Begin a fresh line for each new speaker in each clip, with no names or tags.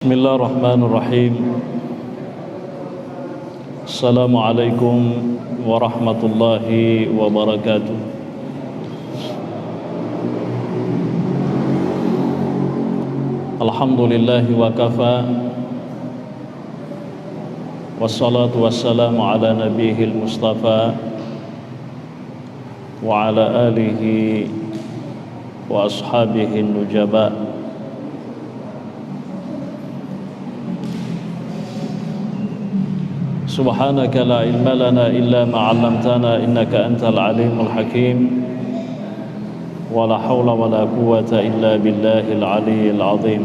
Bismillahirrahmanirrahim. Assalamualaikum warahmatullahi wabarakatuh. Alhamdulillahi wa kafa. Wassalatu wassalamu ala nabiyil mustafa wa ala alihi wa ashabihi nujaba. Subhanaka la ilma lana illa ma 'allamtana innaka antal alimul hakim. Wa la haula wa la quwwata illa billahil aliyyil azim.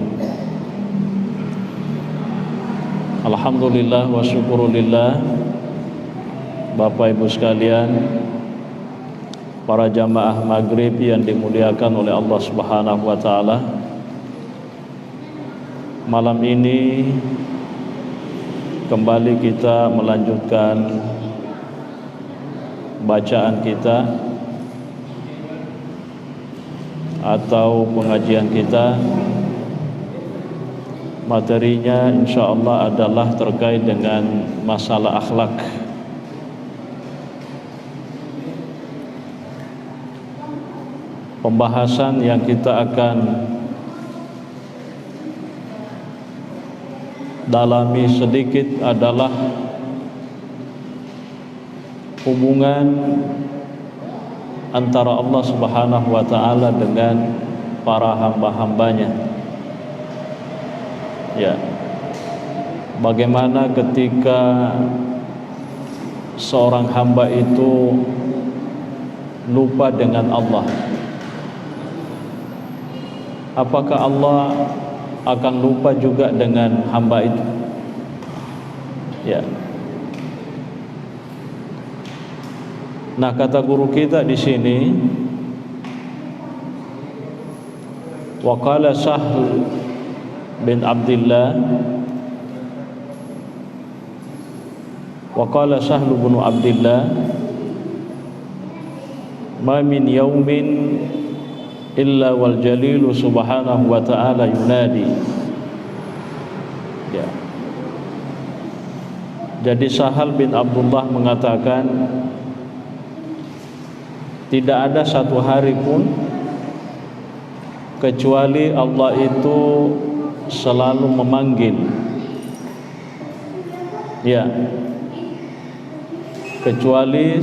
Alhamdulillah wa syukurulillah. Bapak Ibu sekalian, para jamaah maghrib yang dimuliakan oleh Allah Subhanahu wa taala. Malam ini kembali kita melanjutkan bacaan kita atau pengajian kita. Materinya insyaallah adalah terkait dengan masalah akhlak. Pembahasan yang kita akan dalami sedikit adalah hubungan antara Allah Subhanahu wa taala dengan para hamba-hambanya. Ya. Bagaimana ketika seorang hamba itu lupa dengan Allah? Apakah Allah akan lupa juga dengan hamba itu? Ya. Nah, kata guru kita di sini, wa qala Sahl bin Abdullah, wa qala Sahl bin Abdullah, ma min yaumin illa wal jalilu subhanahu wa ta'ala yunadi. Ya. Jadi Sahal bin Abdullah mengatakan, tidak ada satu hari pun kecuali Allah itu selalu memanggil. Ya. Kecuali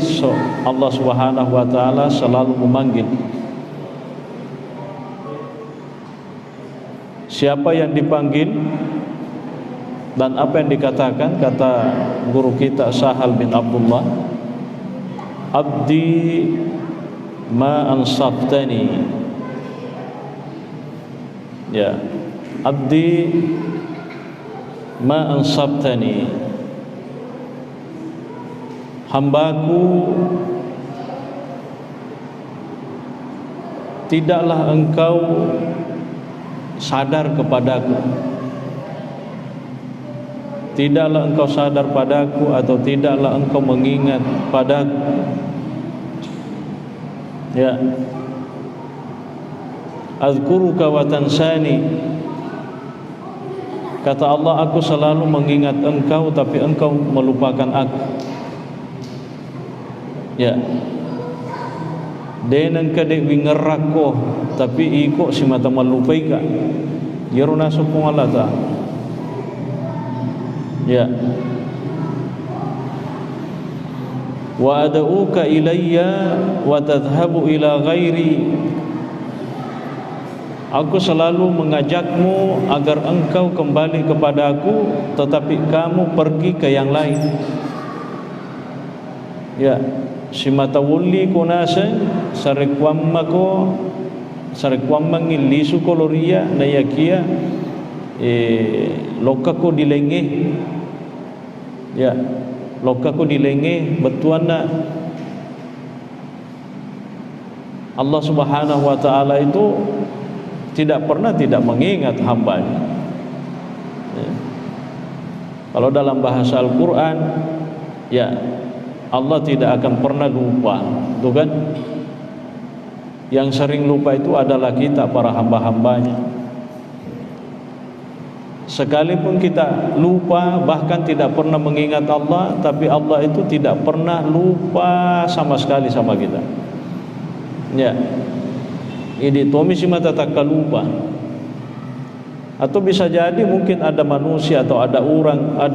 Allah Subhanahu wa ta'ala selalu memanggil. Siapa yang dipanggil dan apa yang dikatakan? Kata guru kita Sahal bin Abdullah, abdi ma ansabtani. Ya, abdi ma ansabtani, hambaku, tidaklah engkau sadar kepadaku, tidaklah engkau sadar padaku, atau tidaklah engkau mengingat padaku. Ya, azkuruka wa tansani. Kata Allah, aku selalu mengingat engkau tapi engkau melupakan aku. Ya, denang kadek wingerako tapi iko si mata melupai ka yaruna supung Allah ta. Ya, wa ad'uka ilayya wa tadhhabu ila ghairi. Aku selalu mengajakmu agar engkau kembali kepadaku, tetapi kamu pergi ke yang lain. Ya, si mata wuli konasa sarekwamma ko sarekwamma ngilisu koloria na yakia loka ko dilenge. Ya, loka ko dilenge betuana. Allah Subhanahu wa taala itu tidak pernah tidak mengingat hambanya. Ya. Kalau dalam bahasa Al-Quran, ya, Allah tidak akan pernah lupa, tuh kan? Yang sering lupa itu adalah kita, para hamba-hambanya. sekalipun kita lupa, bahkan tidak pernah mengingat Allah, tapi Allah itu tidak pernah lupa sama sekali sama kita. Ya, ini tomisi mata tak lupa. Atau bisa jadi mungkin ada manusia atau ada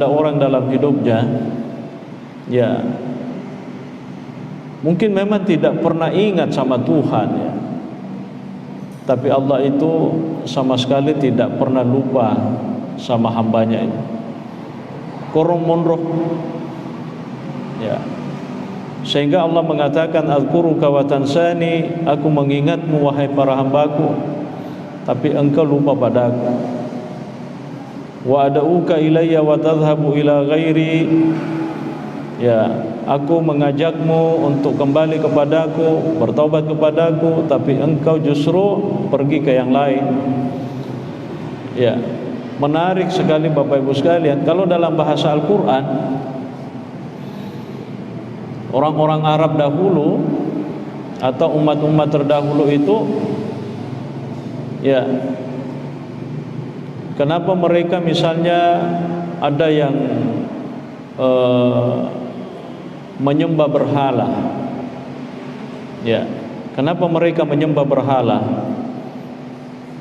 orang dalam hidupnya, ya, mungkin memang tidak pernah ingat sama Tuhan, ya, tapi Allah itu sama sekali tidak pernah lupa sama hambanya ini. Korong monroh, ya, sehingga Allah mengatakan azkuruka wa tansani, aku mengingatmu wahai para hambaku, tapi engkau lupa padaku. Wa ad'uka ilayya wa tadhhabu ila ghairi, ya, aku mengajakmu untuk kembali kepadaku, bertaubat kepadaku, tapi engkau justru pergi ke yang lain. Ya, menarik sekali Bapak Ibu sekalian, kalau dalam bahasa Al-Quran, orang-orang Arab dahulu atau umat-umat terdahulu itu, ya, kenapa mereka misalnya ada yang menyembah berhala, ya, kenapa mereka menyembah berhala?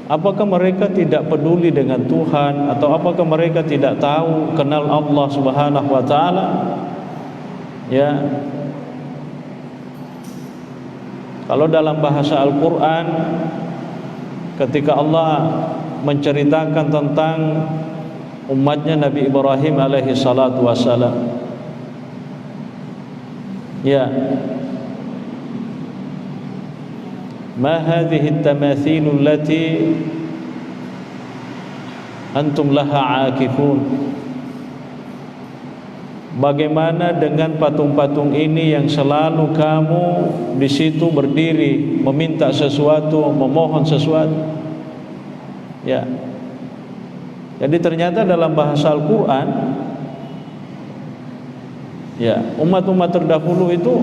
Apakah mereka tidak peduli dengan Tuhan, atau apakah mereka tidak tahu kenal Allah Subhanahu wa taala? Ya, kalau dalam bahasa Al-Quran, ketika Allah menceritakan tentang umatnya Nabi Ibrahim alaihi salatu wassalam, ya, ma hadhihi at-tamathilu allati antum laha aakifun, bagaimana dengan patung-patung ini yang selalu kamu di situ berdiri meminta sesuatu, memohon sesuatu? Ya, jadi ternyata dalam bahasa Al-Quran, ya, umat-umat terdahulu itu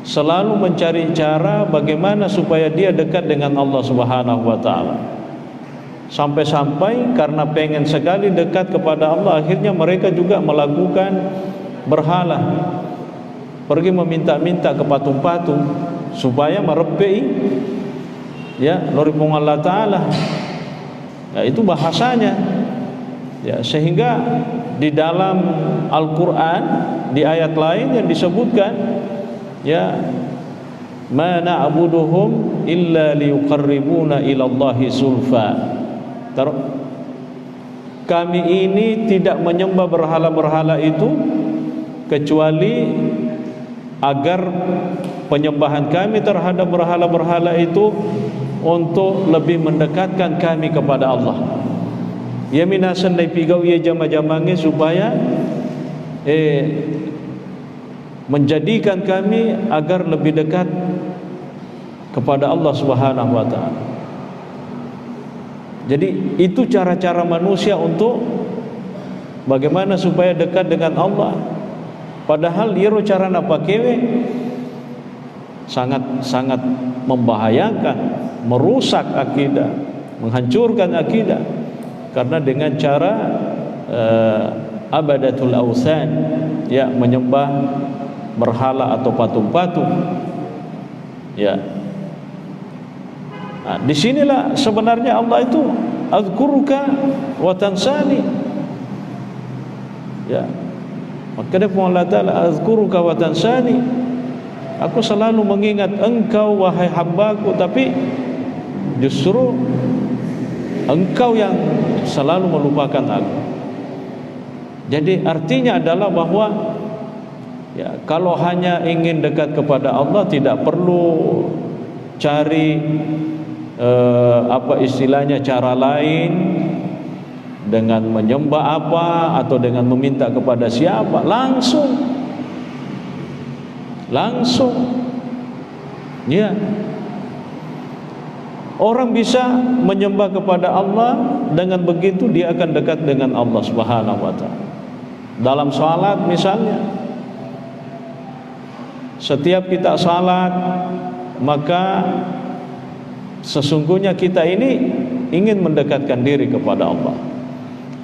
selalu mencari cara bagaimana supaya dia dekat dengan Allah Subhanahu wa taala. Sampai-sampai karena pengen sekali dekat kepada Allah, akhirnya mereka juga melakukan berhala, pergi meminta-minta ke patung-patung supaya merepei, ya, loripung Allah Ta'ala. Ya, itu bahasanya, ya, sehingga di dalam Al-Quran di ayat lain yang disebutkan, ya, ma na'buduhum illa liyuqarribuna ilallahi zulfa, kami ini tidak menyembah berhala-berhala itu kecuali agar penyembahan kami terhadap berhala-berhala itu untuk lebih mendekatkan kami kepada Allah. Ya minasan dai pigau ya jama-jamange supaya menjadikan kami agar lebih dekat kepada Allah Subhanahu wa taala. Jadi itu cara-cara manusia untuk bagaimana supaya dekat dengan Allah. Padahal iro cara napa kewe sangat membahayakan, merusak akidah, menghancurkan akidah. Karena dengan cara abadatul ausan, ya, menyembah berhala atau patung-patung, ya. Nah, disinilah sebenarnya Allah itu azkuruka wa tansani, ya. Maka dia pun Allah Ta'ala azkuruka wa tansani, aku selalu mengingat engkau wahai hambaku, tapi justru engkau yang selalu melupakan aku. Jadi artinya adalah bahwa, ya, kalau hanya ingin dekat kepada Allah tidak perlu cari apa istilahnya cara lain dengan menyembah apa atau dengan meminta kepada siapa, langsung ya, orang bisa menyembah kepada Allah, dengan begitu dia akan dekat dengan Allah Subhanahu wa taala. Dalam salat misalnya, setiap kita salat maka sesungguhnya kita ini ingin mendekatkan diri kepada Allah.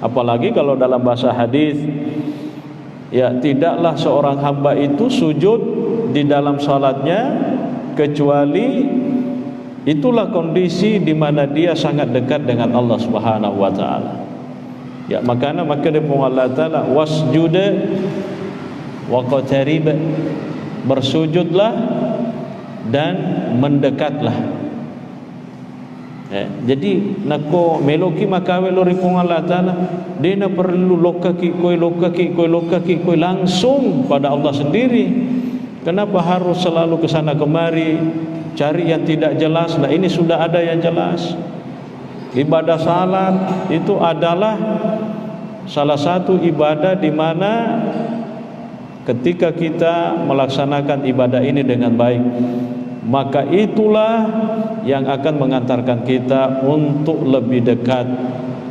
Apalagi kalau dalam bahasa hadis, ya tidaklah seorang hamba itu sujud di dalam salatnya kecuali itulah kondisi di mana dia sangat dekat dengan Allah Subhanahu wa taala. Ya maka dia pun Allah taala wasjud wa qatarib, bersujudlah dan mendekatlah. Jadi nako meloki makawe lori pun Allah taala dena perlu lokaki koi langsung pada Allah sendiri. Kenapa harus selalu ke sana kemari cari yang tidak jelas? Nah ini sudah ada yang jelas. Ibadah salat itu adalah salah satu ibadah di mana ketika kita melaksanakan ibadah ini dengan baik, maka itulah yang akan mengantarkan kita untuk lebih dekat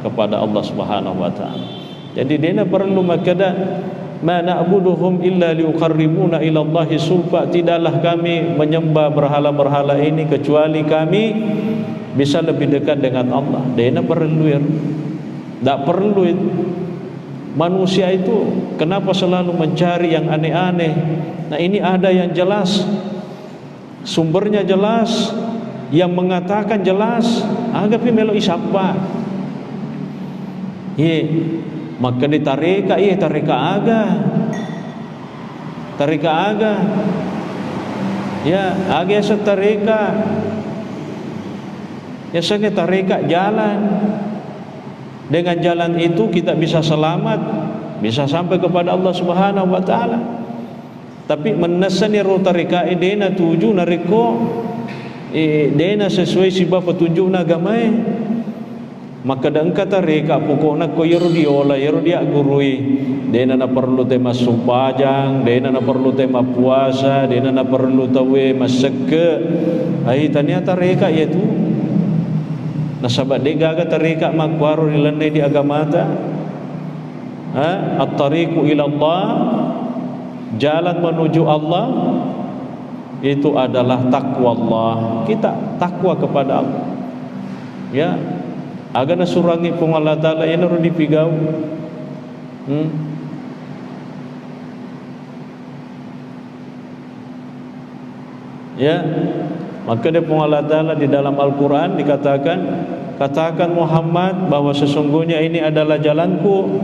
kepada Allah Subhanahu wa taala. Jadi dia perlu makada ma na'buduhum illa liqarribuna ila Allahi sulfa, tidaklah kami menyembah berhala-berhala ini kecuali kami bisa lebih dekat dengan Allah. Dia perlu ya. Tak perlu itu. Manusia itu kenapa selalu mencari yang aneh-aneh? Nah ini ada yang jelas, sumbernya jelas, yang mengatakan jelas, agapi melo isapa. Ye, maka ditareka, tareka aga. Ya, aga sa tareka. Ya sange tareka jalan. Dengan jalan itu kita bisa selamat, bisa sampai kepada Allah Subhanahu wa taala. Tapi menasani ro tareka dena tuju nariko dena sesuai sibah petunjuk agama. Maka dan kata reka pokokna ko yero diola yero dia gurui dena na perlu tema supajang, dena na perlu tema puasa, dena na perlu tawe maseke. Ai ternyata reka yaitu nasabat degaga tarika makwaro nilanai di agama ta. At-tariqu ila Allah, jalan menuju Allah itu adalah takwa Allah. Kita takwa kepada Allah. Ya, agak nasurangi pun Allah Ta'ala yang harus dipigau. Ya, maka dia pun Allah Ta'ala di dalam Al-Quran dikatakan, katakan Muhammad bahwa sesungguhnya ini adalah jalanku.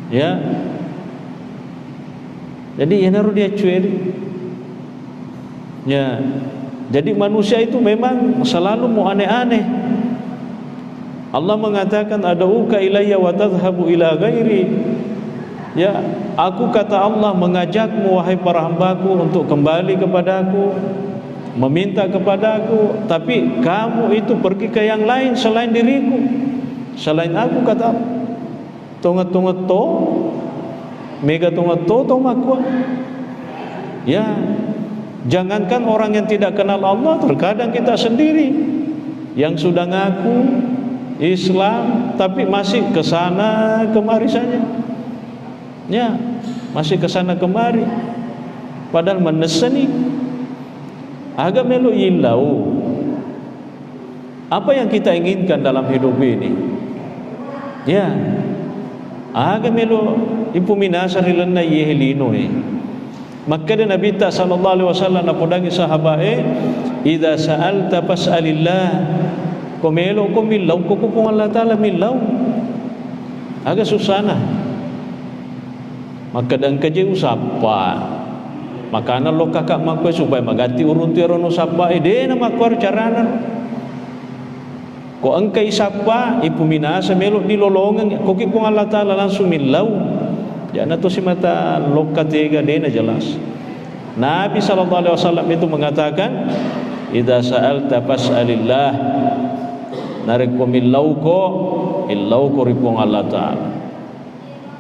Ya, jadi yang harus dia cuci. Ya, jadi manusia itu memang selalu mau aneh-aneh. Allah mengatakan ad'uka ilayya wa tadhhabu ila ghairi. Ya, aku kata Allah mengajakmu wahai para hambaku untuk kembali kepadaku, meminta kepadaku, tapi kamu itu pergi ke yang lain selain diriku, selain aku, kata tungat-tungat to mega tungat to makwa. Ya, jangankan orang yang tidak kenal Allah, terkadang kita sendiri yang sudah ngaku Islam tapi masih ke sana kemari saja. Ya, masih ke sana kemari padahal meneseni agak melu ilau. Apa yang kita inginkan dalam hidup ini? Ya, agak melu impuminasa rilana yehelino. Maka dia Nabi sallallahu alaihi wasallam napodangi sahabae, idza sa'alta fas'alillah. Komelo ko milaw ko kung Allah Ta'ala milaw. Agak susana. Maka dan kaje usapa. Maka na lo kakak makwe supaya magati urun tiro no sapa ide na makwar carana. Ko angkay sapa ipuminasa melo dilolongan ko kung Allah Ta'ala langsung milaw. Jangan tu si mata lokat tiga dena jelas. Nabi sallallahu alaihi wasallam itu mengatakan, idza sa'alta fas'alillah. Nariko millauko illauko ripong Allah Ta'ala.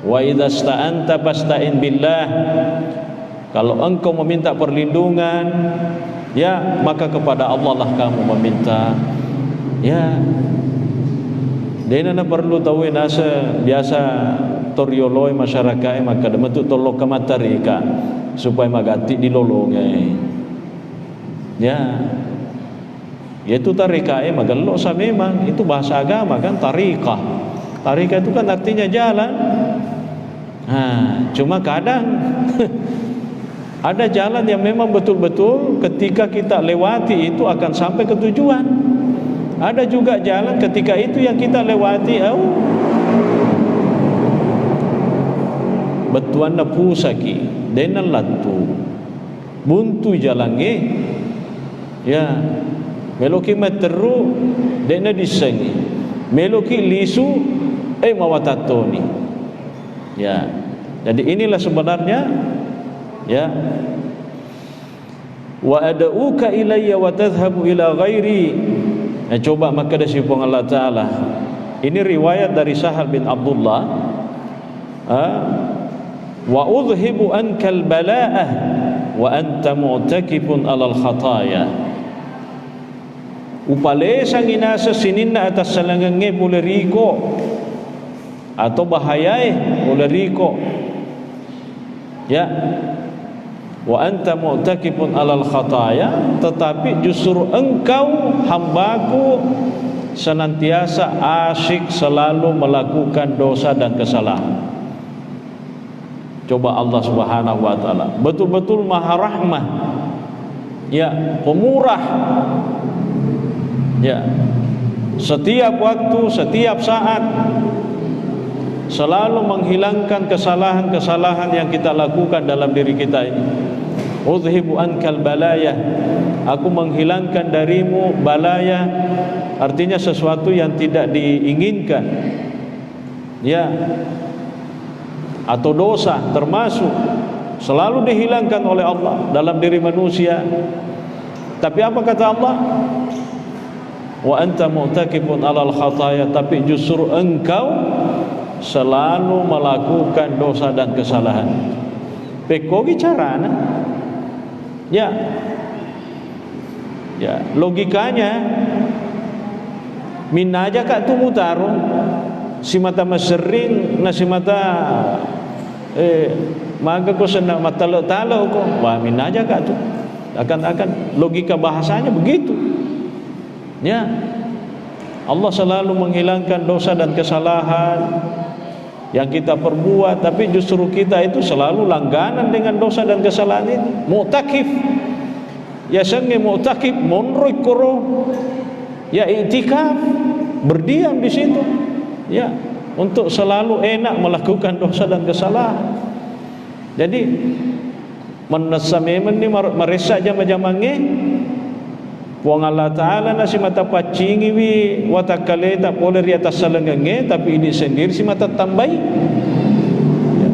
Wa idza sta'anta fasta'in billah. Kalau engkau meminta perlindungan, ya maka kepada Allah lah kamu meminta. Ya, dena na perlu tahu nasa biasa torioloi masyarakat maka demetu tolok kamatarika supaya magati dilolongai. Ya, yaitu tarika magallo sa memang itu bahasa agama kan tarikah. Tariqah itu kan artinya jalan. Cuma kadang ada jalan yang memang betul-betul ketika kita lewati itu akan sampai ke tujuan. Ada juga jalan ketika itu yang kita lewati, betuanna pusaki denan lattu buntu jalange, ya meloki materu dena disengi, meloki lisu mawatatoni. Ya, jadi inilah sebenarnya, ya, wa ad'uka ilayya wa tadhhabu ila ghairi. Coba maka dari sifat Allah Ta'ala. Ini riwayat dari Sahal bin Abdullah. Wa udhibu ankal bala'ah wa anta mu'takifun alal khataya. Upalesa nginasa sininna atas salangange boleh riko atau bahayai boleh riko, ya, wa anta mu'takifun alal khataya, tetapi justru engkau hambaku senantiasa asyik selalu melakukan dosa dan kesalahan. Coba Allah Subhanahu wa taala betul-betul Maha Rahmah, ya, pemurah, ya, setiap waktu, setiap saat selalu menghilangkan kesalahan-kesalahan yang kita lakukan dalam diri kita ini. Udhibu ankal balaya, aku menghilangkan darimu balaya, artinya sesuatu yang tidak diinginkan, ya, atau dosa termasuk selalu dihilangkan oleh Allah dalam diri manusia. Tapi apa kata Allah? Wa anta mu'takifun alal khataya, tapi justru engkau selalu melakukan dosa dan kesalahan. Pekogi carana, ya, ya, logikanya minaja kak tumutaru si mata masering na si mata maga ko sana matalo-talo ko, wah minaja kak tu akan logika bahasanya begitu, ya. Allah selalu menghilangkan dosa dan kesalahan yang kita perbuat, tapi justru kita itu selalu langganan dengan dosa dan kesalahan itu. Mu'takif, ya, sange mu'takif monroy koro, ya, i'tikaf, berdiam di situ, ya, untuk selalu enak melakukan dosa dan kesalahan. Jadi menesamemen ni maresa jama-jamange wong Allah Ta'ala na si mata pacingi wi watakale tak boleh di atas salengenge, tapi ini sendiri si mata tambai, ya.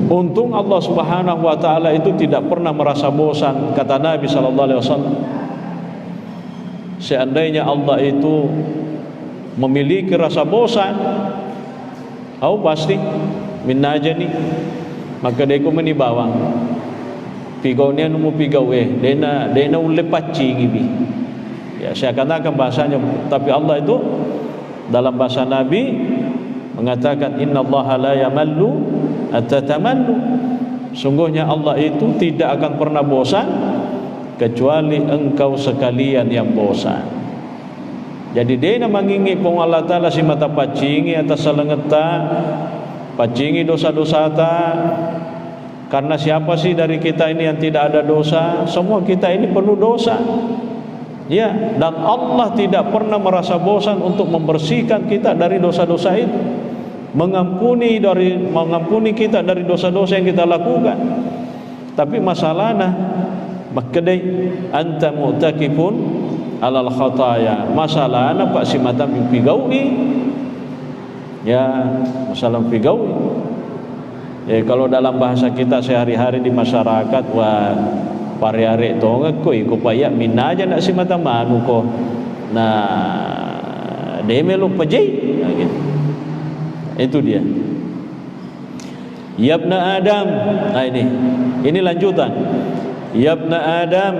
Untung Allah Subhanahu wa Ta'ala itu tidak pernah merasa bosan. Kata Nabi SAW, seandainya Allah itu memiliki rasa bosan, pasti minna aja nih, maka dia ku menibawang pigau ni anu pigau dena ulepat cingi, ya, saya katakan bahasanya. Tapi Allah itu dalam bahasa Nabi mengatakan innallaha la yamallu atatamallu, sungguhnya Allah itu tidak akan pernah bosan kecuali engkau sekalian yang bosan. Jadi dia mangingi pong Allah Ta'ala si mata pacingi atas salengeta, pacingi dosa-dosa ta. Karena siapa sih dari kita ini yang tidak ada dosa? Semua kita ini penuh dosa, ya. Dan Allah tidak pernah merasa bosan untuk membersihkan kita dari dosa-dosa itu, mengampuni kita dari dosa-dosa yang kita lakukan. Tapi masalahnya makdai anta mu'takifun alal khataya, masalahnya pak si mata mimpi gaui, ya, masalah mimpi gaui. Kalau dalam bahasa kita sehari-hari di masyarakat, wah pare-are tonga ko iko paya minaja nak si mata manu ko na demelo pajai, nah, gitu. Itu dia. Yabna Adam, nah ini lanjutan. Yabna Adam,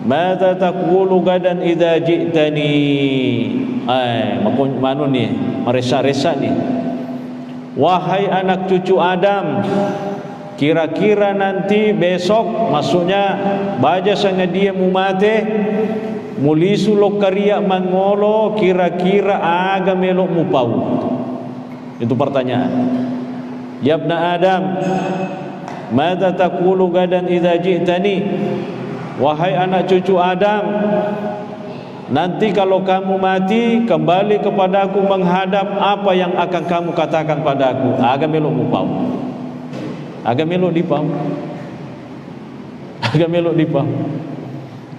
mata taqulu gadan idza ji'tani. Manu nih, meresa-resa nih. Wahai anak cucu Adam, kira-kira nanti besok, maksudnya baja sangat dia mumate, mulisu lokaria mangolo kira-kira aga melok mupau. Itu pertanyaan. Ya ibna Adam, madza taqulu gadan idza ji'tani? Wahai anak cucu Adam, nanti kalau kamu mati kembali kepadaku menghadap, apa yang akan kamu katakan padaku? Aga melok mupau. Aga melok dipau. Aga melok dipau.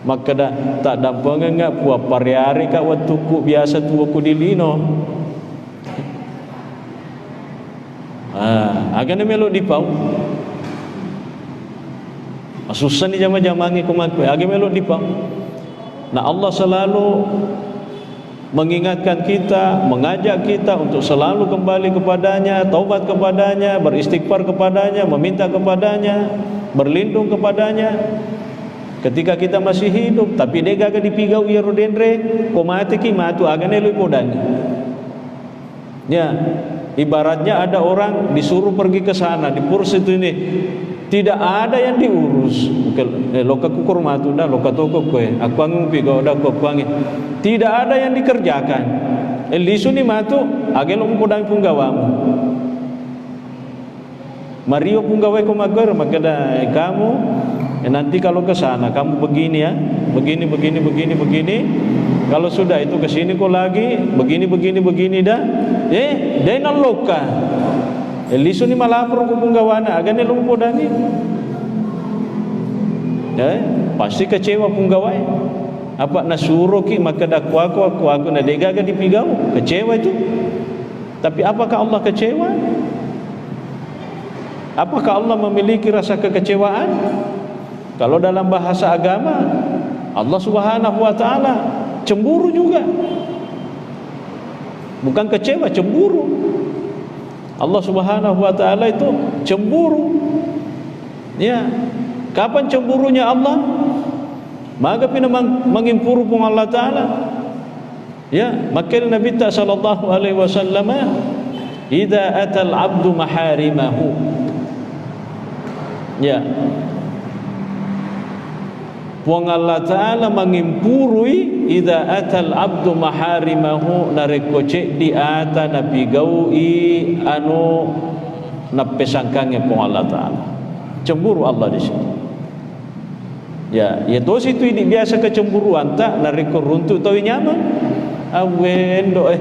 Maka tak dampang enggak puap pariari ka watuku biasa tuaku dilino. Aga melok dipau. Susah ni jama-jamangi kumaku. Aga melok dipau. Nah, Allah selalu mengingatkan kita, mengajak kita untuk selalu kembali kepadanya, taubat kepadanya, beristighfar kepadanya, meminta kepadanya, berlindung kepadanya ketika kita masih hidup. Tapi dia gaga dipigau ia rodendre ko mati ki matu agane lu podani. Ya, ibaratnya ada orang disuruh pergi ke sana di purs itu ini, tidak ada yang diurus. Loka kukur matu dah, loka toko koe, aku angin pigau dah ko angin. Tidak ada yang dikerjakan. Lisu ni matu age lo podani punggawamu. Mario punggawe ko magor magada kamu. Nanti kalau ke sana kamu begini ya, begini. Kalau sudah itu ke sini kok lagi begini dah. Dena loka. Lisu ni malapor ko punggawana, agane lu podani. Pasti kecewa punggawai. Apa nasuruh ki maka aku na degaga dipigau, kecewa itu. Tapi apakah Allah kecewa? Apakah Allah memiliki rasa kekecewaan? Kalau dalam bahasa agama, Allah Subhanahu wa taala cemburu juga. Bukan kecewa, cemburu. Allah Subhanahu wa taala itu cemburu. Ya. Kapan cemburunya Allah? Maka pina mengimpuru pun Allah taala. Ya, maka Nabi sallallahu alaihi wasallam, idza atal abdu maharimahu. Ya. Puang Allah Ta'ala mengimpurui idza atal abdu maharimahu narekoce di ata napigaui anu napesangkange puang Allah Ta'ala. Cemburu Allah di situ. Ya, itu situ ini biasa kecemburuan tak nareko runtuk tau nyaman. Awendo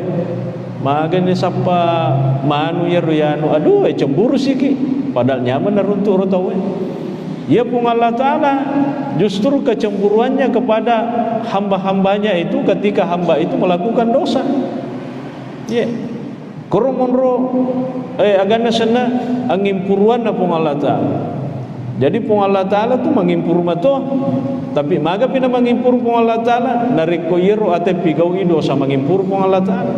magane sapa manu ya ruyano. Aduh cemburu siki padahal nyaman naruntuk tau. Ya pun Allah Ta'ala justru kecemburuannya kepada hamba-hambanya itu ketika hamba itu melakukan dosa. Ya, Kurumunro agana sana angimpuruan na pun Allah Ta'ala. Jadi pun Allah Ta'ala tu mengimpuru mato, tapi maga pina mengimpuru pun Allah Ta'ala nariko yero ate pigau ido sa mengimpuru pun Allah Ta'ala.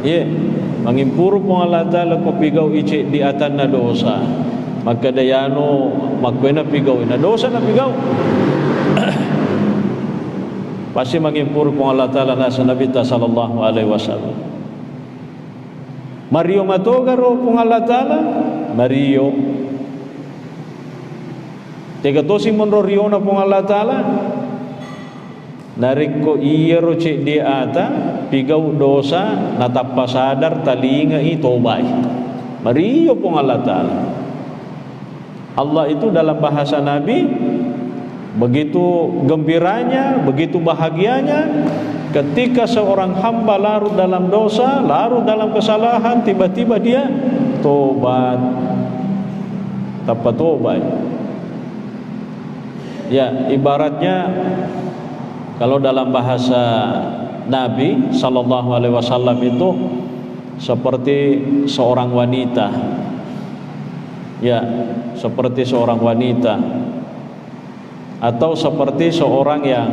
Ya, mengimpuru pun Allah Ta'ala ko pigau ice di atanna dosa. Maka dayano makwena pigau ina dosa na pigau. Pasti mengimpuru pun Allah Ta'ala nasa Nabi sallallahu alaihi wasallam. Mario matogaro pun Allah Ta'ala Mario tega tosi monro riona pun Allah Ta'ala nariko iyero cek di ata pigau dosa natapa sadar talinga itobai Mario pun Allah Ta'ala. Allah itu dalam bahasa Nabi begitu gembiranya, begitu bahagianya ketika seorang hamba larut dalam dosa, larut dalam kesalahan, tiba-tiba dia tobat, tanpa tobat. Ya, ibaratnya kalau dalam bahasa Nabi sallallahu alaihi wasallam itu seperti seorang wanita. Ya, seperti seorang wanita atau seperti seorang yang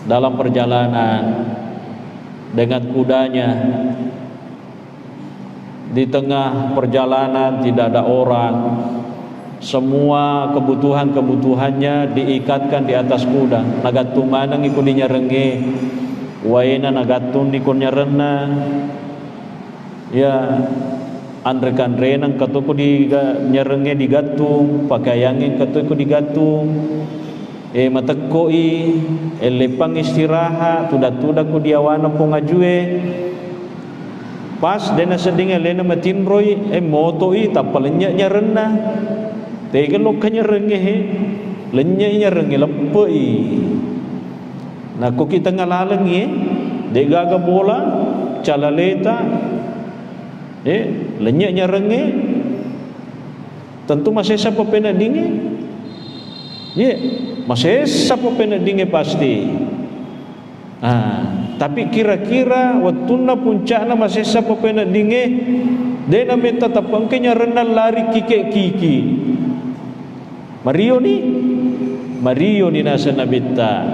dalam perjalanan dengan kudanya, di tengah perjalanan tidak ada orang, semua kebutuhannya diikatkan di atas kuda. Nagatun manang ikut dinyerenge, waina nagatun ikut nyerena. Ya, andrekan renang katuku di nyerenge digatung, pakaiannya katuku digatung. matekoi lepang istirahat tuda-tuda ku diawana po ngajue pas dena sedinga lena matinroi motoi tapalenya nya renna tegelo kanya rengehe lenya nya renge lepoi na ko kita ngalalengi de gaga bola calaleta lenya nya renge tentu masih siapa pena dinge masih siapa pena dinge pasti tapi kira-kira wattuna puncakna masih siapa pena dinge dena meta tapangkenya renal lari kike-kiki Mario ni nasa nabita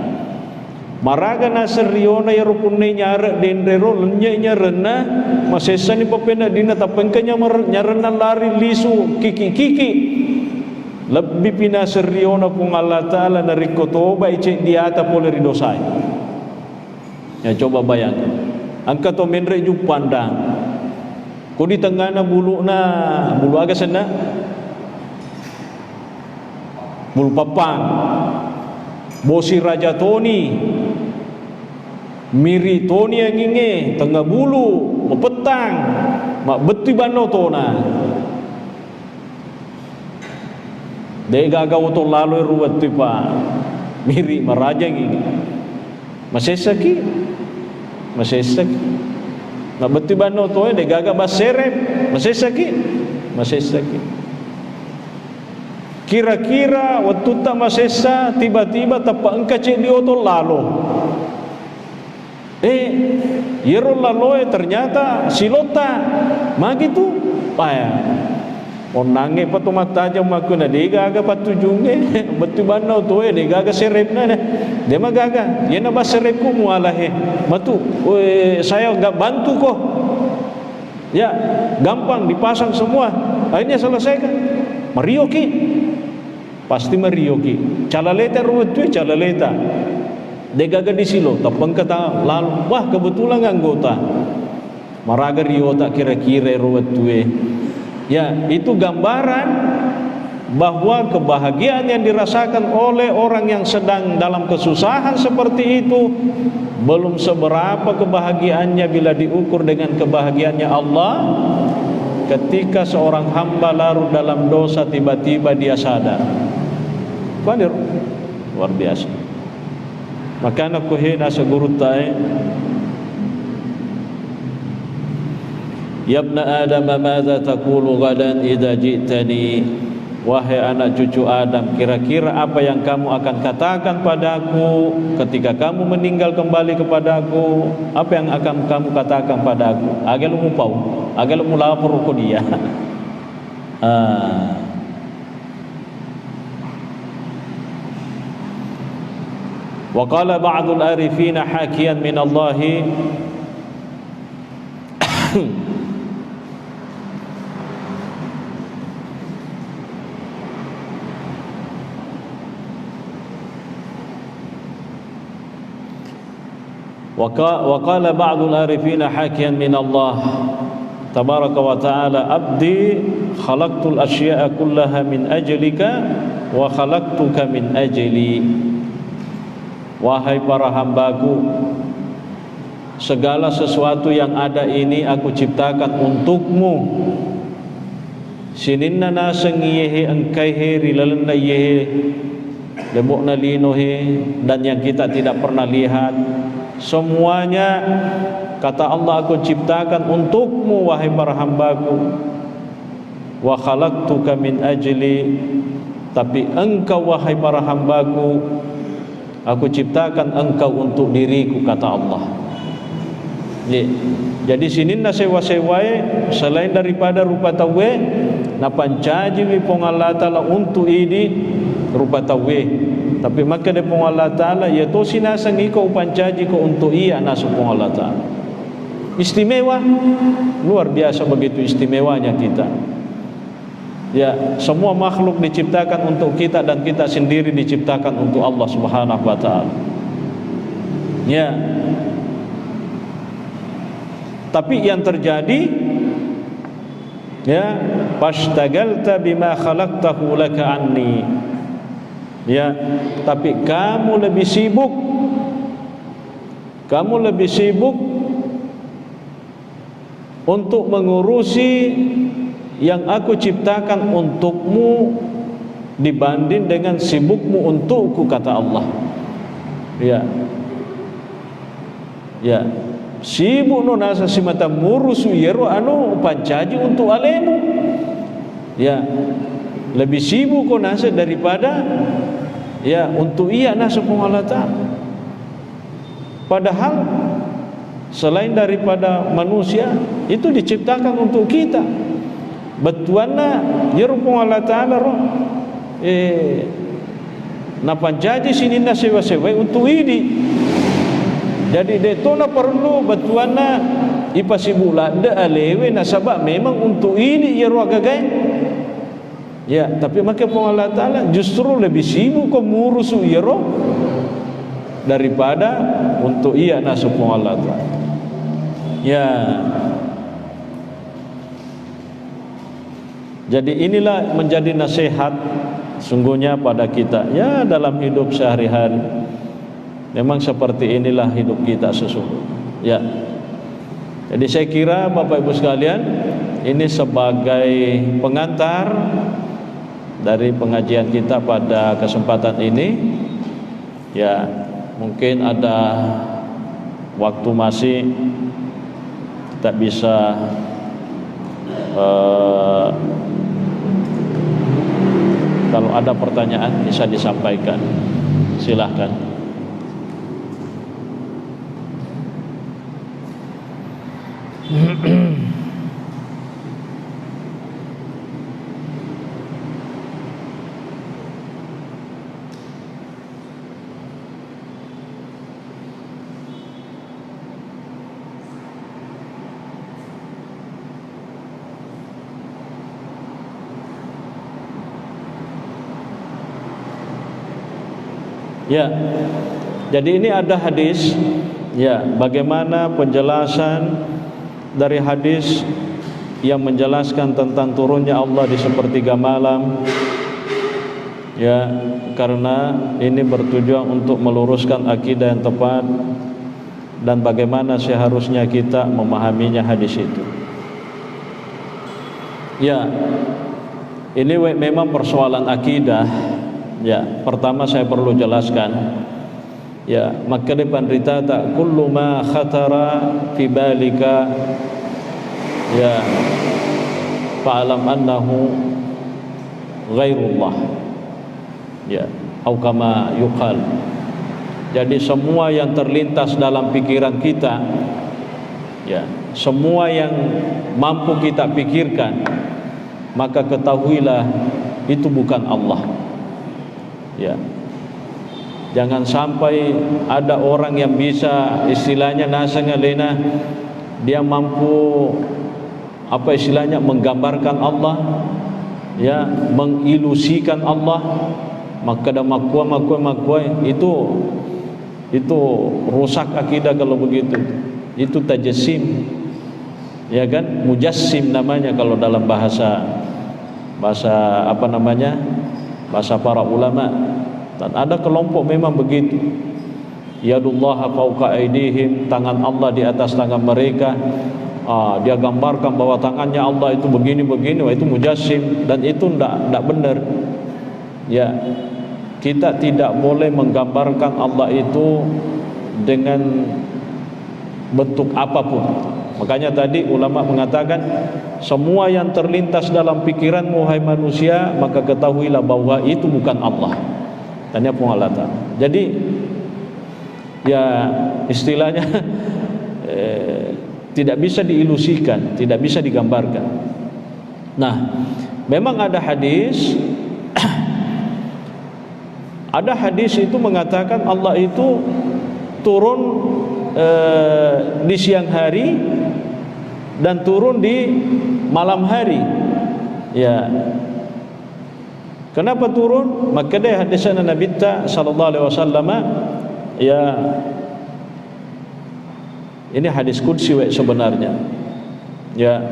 maraga nasa riona ya rukunne nyara dendero lenya rena masesa ni papena dina tapangkenya nyarena lari lisu kiki-kiki lebih pinasa riona pung Allah Ta'ala nariko toba icek diata pole ridosai ya coba bayangkan angka to menre ju pandang ko di tengahna bulu aga sana bulu papang bosi raja Toni miri Toni yang inge tengah bulu mepetang mak beti bano tona de gaga woto lalu ruwet tipa miri maraja inge masih saki mak beti bano to de gaga baserep masih saki kira-kira waktu tak masesa tiba-tiba tapa engka cek dioto lalo yero lalo ternyata silota magitu paya onange patu mata aja makuna degaga patujunge betu banau to degaga serepna de magaga yena ba serepku mualahe matu saya enggak bantu kok ya gampang dipasang semua akhirnya selesaikan Mario ki pasti Mario ki calaleta ruwet tu calaleta degaga di silo tapang kata lalu wah kebetulan anggota maraga Rio tak kira-kira ruwet tu ya itu gambaran bahwa kebahagiaan yang dirasakan oleh orang yang sedang dalam kesusahan seperti itu belum seberapa kebahagiaannya bila diukur dengan kebahagiaannya Allah ketika seorang hamba larut dalam dosa tiba-tiba dia sadar. Kuanir luar biasa. Maka aku hina sa guru tae Ya ibna Adam madza taqulu gadan idza ji'tani wahai anak cucu Adam kira-kira apa yang kamu akan katakan padaku ketika kamu meninggal kembali kepadaku apa yang akan kamu katakan padaku agak lu pau agak lu lapor ke dia wa qala ba'dul arifina hakiyan min Allah وقال بعض العارفين حاكيا من الله تبارك وتعالى عبدي خلقت الأشياء كلها من أجلك وخلقتك من أجلي wahai para hambaku segala sesuatu yang ada ini aku ciptakan untukmu sininna nasang yehe angkai he rilalna yehe lebokna lino he dan yang kita tidak pernah lihat semuanya kata Allah aku ciptakan untukmu wahai para hambaku wa khalaqtuka min ajli tapi engkau wahai para hambaku aku ciptakan engkau untuk diriku kata Allah. Jadi sinin na sewa-sewae selain daripada rupa tawe na pancaji wi pong Allah Taala untuk ini rupa tawe tapi maka de pong Allah Taala ya to sinasang iko pancaji ko untuk iya na pong Allah Taala. Istimewa luar biasa begitu istimewanya kita. Ya, semua makhluk diciptakan untuk kita dan kita sendiri diciptakan untuk Allah Subhanahu wa taala. Ya. Tapi yang terjadi ya, fastagalta bima khalaqtahu laka anni. Ya, tapi kamu lebih sibuk. Kamu lebih sibuk untuk mengurusi yang aku ciptakan untukmu dibanding dengan sibukmu untukku, kata Allah. Ya. Ya. Sibuk no nasa simata murusu yero anu pancaji untuk alemu. Ya. Lebih sibuk kau nasa daripada ya untuk iya nasa pengalata. Padahal selain daripada manusia itu diciptakan untuk kita. Betuana yerupung Allah Ta'ala roh napanjaji sini na sewa-sewa untuk ini. Jadi detona perlu betuana ipasibula de alewe nasabak memang untuk ini yeru agagai. Ya, tapi maka Allah Ta'ala justru lebih sibuk kau ngurusu yeru daripada untuk iya nasupung Allah Ta'ala. Ya. Jadi inilah menjadi nasihat sungguhnya pada kita ya dalam hidup sehari-hari. Memang seperti inilah hidup kita sesungguhnya. Ya. Jadi saya kira Bapak Ibu sekalian, ini sebagai pengantar dari pengajian kita pada kesempatan ini. Ya, mungkin ada waktu masih kita bisa kalau ada pertanyaan bisa disampaikan, silahkan. Ya, jadi ini ada hadis. Ya, bagaimana penjelasan dari hadis yang menjelaskan tentang turunnya Allah di sepertiga malam. Ya, karena ini bertujuan untuk meluruskan akidah yang tepat dan bagaimana seharusnya kita memahaminya hadis itu. Ya, ini memang persoalan akidah. Ya, pertama saya perlu jelaskan. Ya, maka depan rita tak kullu ma khatara fi balika ya fa'alam annahu ghairullah. Ya, atau kama yuqal. Jadi semua yang terlintas dalam pikiran kita, ya, semua yang mampu kita pikirkan, maka ketahuilah itu bukan Allah. Ya, jangan sampai ada orang yang bisa istilahnya nasa ngalena dia mampu apa istilahnya menggambarkan Allah, ya, mengilusikan Allah, maka ada makwa itu rusak akidah kalau begitu. Itu tajassim, ya kan, mujassim namanya kalau dalam bahasa apa namanya, bahasa para ulama. Dan ada kelompok memang begitu. Yadullah fauqa aidihim, tangan Allah di atas tangan mereka. Dia gambarkan bahwa tangannya Allah itu begini-begini, itu mujassim, dan itu tidak benar. Ya, kita tidak boleh menggambarkan Allah itu dengan bentuk apapun. Makanya tadi ulama mengatakan semua yang terlintas dalam pikiranmu hai manusia, maka ketahuilah bahwa itu bukan Allah. Tanya pengalatan. Jadi ya istilahnya tidak bisa diilusikan, tidak bisa digambarkan. Nah, memang ada hadis ada hadis itu mengatakan Allah itu turun di siang hari dan turun di malam hari. Ya. Kenapa turun? Maka dia hadisana Nabi sallallahu alaihi wasallam, ya, ini hadis qudsi sebenarnya. Ya,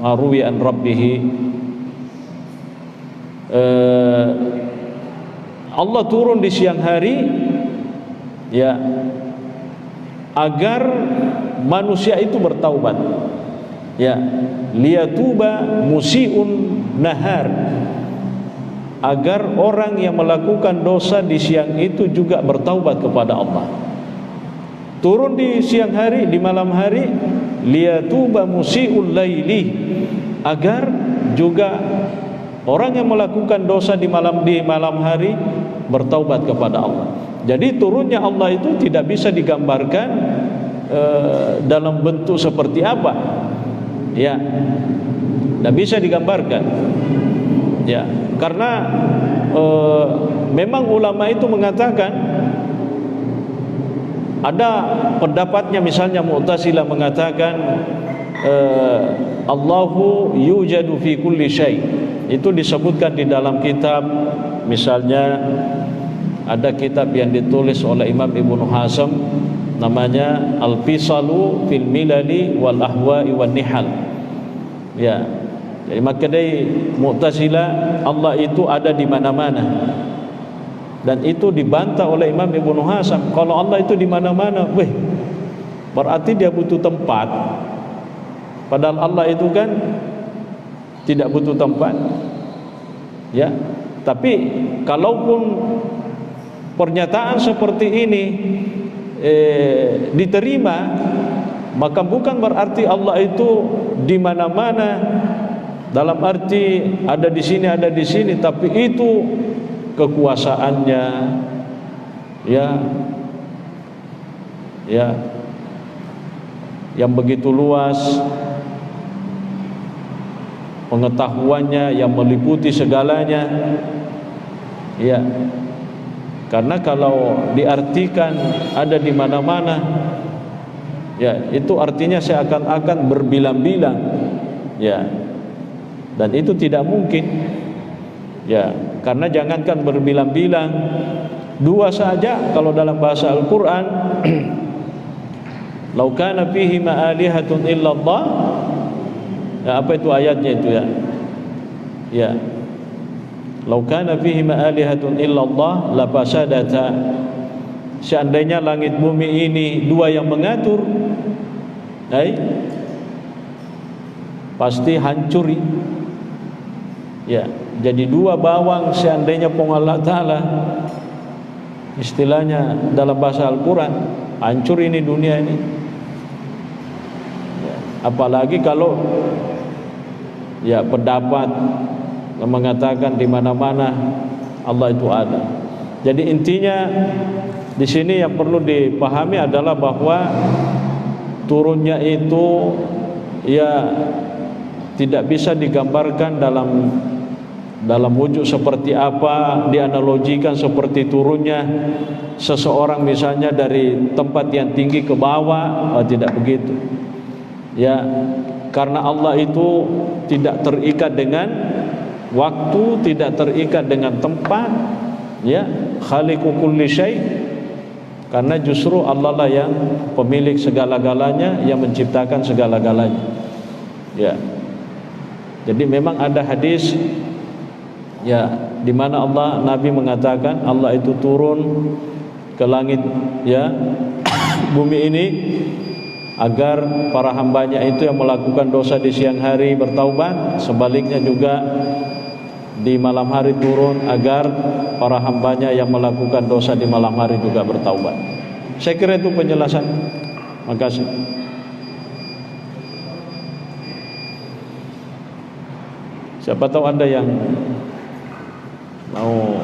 arwi an rabbih Allah turun di siang hari, ya, agar manusia itu bertaubat, ya, liyatuba musiun nahar, agar orang yang melakukan dosa di siang itu juga bertaubat kepada Allah. Turun di siang hari, di malam hari, liyatuba musiul laili, agar juga orang yang melakukan dosa di malam hari bertaubat kepada Allah. Jadi turunnya Allah itu tidak bisa digambarkan dalam bentuk seperti apa, ya, tidak bisa digambarkan, ya, karena memang ulama itu mengatakan, ada pendapatnya, misalnya Mu'tazilah mengatakan Allahu yujadu fi kulli syai'. Itu disebutkan di dalam kitab, misalnya ada kitab yang ditulis oleh Imam Ibnu Hazm, namanya Al-Fisalu fil Milali wal Ahwa'i wan Nihal. Ya, jadi makanya Mu'tazilah Allah itu ada di mana-mana. Dan itu dibantah oleh Imam Ibnu Hazm. Kalau Allah itu di mana-mana, berarti dia butuh tempat. Padahal Allah itu kan tidak butuh tempat, ya. Tapi kalaupun pernyataan seperti ini diterima, maka bukan berarti Allah itu di mana-mana, dalam arti ada di sini, tapi itu kekuasaannya, ya, yang begitu luas, pengetahuannya yang meliputi segalanya, ya. Karena kalau diartikan ada di mana-mana, ya, itu artinya seakan-akan berbilang-bilang, ya, dan itu tidak mungkin, ya. Karena jangankan berbilang-bilang, dua saja kalau dalam bahasa Al-Quran, lau kana fihi ma'alihatun illallah, ya, apa itu ayatnya itu, ya, ya, lau kana fihi ma'alihatun illallah la fasadata. Seandainya langit bumi ini dua yang mengatur, pasti hancuri, ya. Jadi dua bawang seandainya pun Allah Ta'ala, istilahnya dalam bahasa Al-Quran, hancur ini dunia ini, ya. Apalagi kalau, ya, pendapat yang mengatakan di mana-mana Allah itu ada. Jadi intinya di sini yang perlu dipahami adalah bahwa turunnya itu, ya, tidak bisa digambarkan dalam wujud seperti apa, dianalogikan seperti turunnya seseorang misalnya dari tempat yang tinggi ke bawah, tidak begitu, ya. Karena Allah itu tidak terikat dengan waktu, tidak terikat dengan tempat, ya, khaliqu kulli syai'. Karena justru Allah lah yang pemilik segala-galanya, yang menciptakan segala-galanya, ya. Jadi memang ada hadis, ya, di mana Nabi mengatakan Allah itu turun ke langit, ya, bumi ini, agar para hambanya itu yang melakukan dosa di siang hari bertaubat. Sebaliknya juga di malam hari turun agar para hambanya yang melakukan dosa di malam hari juga bertaubat. Saya kira itu penjelasan. Makasih. Siapa tahu ada yang mau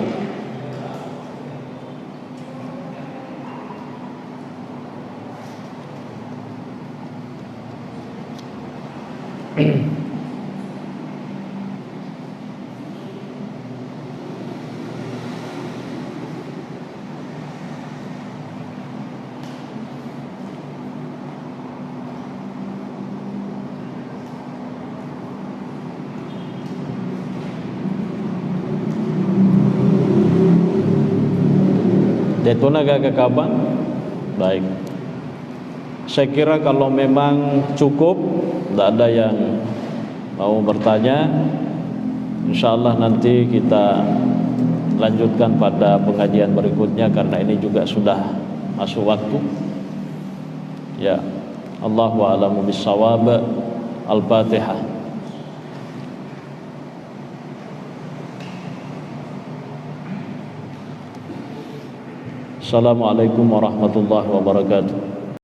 Detuna gak kapan? Baik. Saya kira kalau memang cukup, tidak ada yang mau bertanya, insyaallah nanti kita lanjutkan pada pengajian berikutnya karena ini juga sudah masuk waktu. Ya, Allahu a'lamu bissawab. Al-Fatihah. Assalamualaikum warahmatullahi wabarakatuh.